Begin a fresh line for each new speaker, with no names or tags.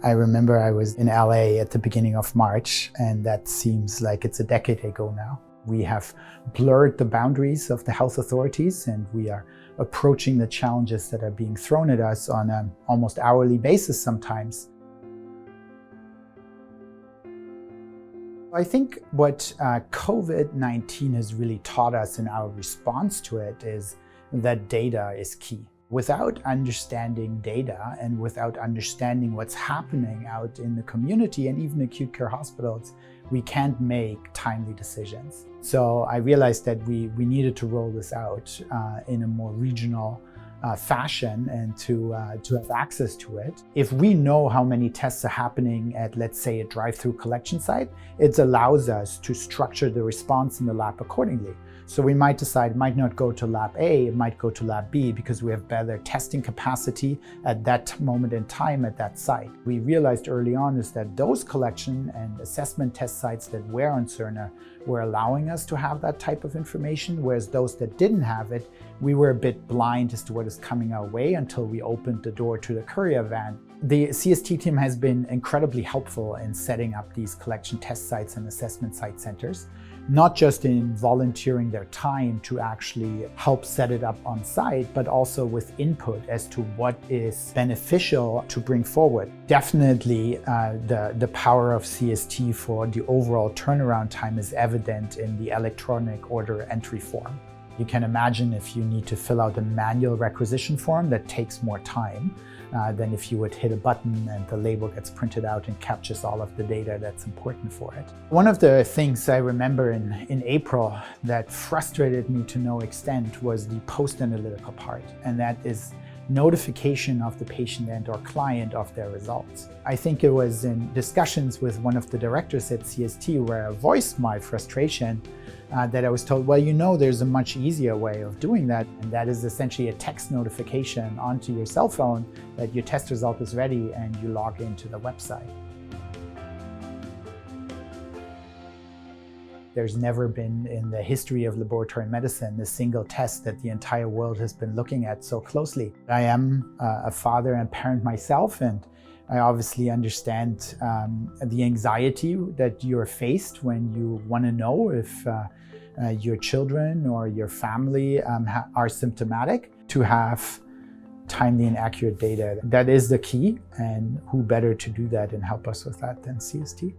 I remember I was in LA at the beginning of March, and that seems like it's a decade ago now. We have blurred the boundaries of the health authorities, and we are approaching the challenges that are being thrown at us on an almost hourly basis sometimes. I think what COVID-19 has really taught us in our response to it is that data is key. Without understanding data and without understanding what's happening out in the community and even acute care hospitals, we can't make timely decisions. So I realized that we needed to roll this out in a more regional fashion and to have access to it. If we know how many tests are happening at, let's say, a drive-through collection site, it allows us to structure the response in the lab accordingly. So we might decide it might not go to lab A, it might go to lab B because we have better testing capacity at that moment in time at that site. We realized early on is that those collection and assessment test sites that were on Cerner were allowing us to have that type of information, whereas those that didn't have it, we were a bit blind as to what is coming our way until we opened the door to the courier van. The CST team has been incredibly helpful in setting up these collection test sites and assessment site centers, not just in volunteering their time to actually help set it up on site, but also with input as to what is beneficial to bring forward. Definitely the power of CST for the overall turnaround time is evident in the electronic order entry form. You can imagine if you need to fill out a manual requisition form, that takes more time than if you would hit a button and the label gets printed out and captures all of the data that's important for it. One of the things I remember in April that frustrated me to no extent was the post-analytical part, and that is notification of the patient and or client of their results. I think it was in discussions with one of the directors at CST where I voiced my frustration that I was told, well, you know, there's a much easier way of doing that, and that is essentially a text notification onto your cell phone that your test result is ready and you log into the website. There's never been in the history of laboratory medicine a single test that the entire world has been looking at so closely. I am a father and parent myself, and I obviously understand the anxiety that you're faced when you want to know if your children or your family are symptomatic. To have timely and accurate data, that is the key, and who better to do that and help us with that than CST.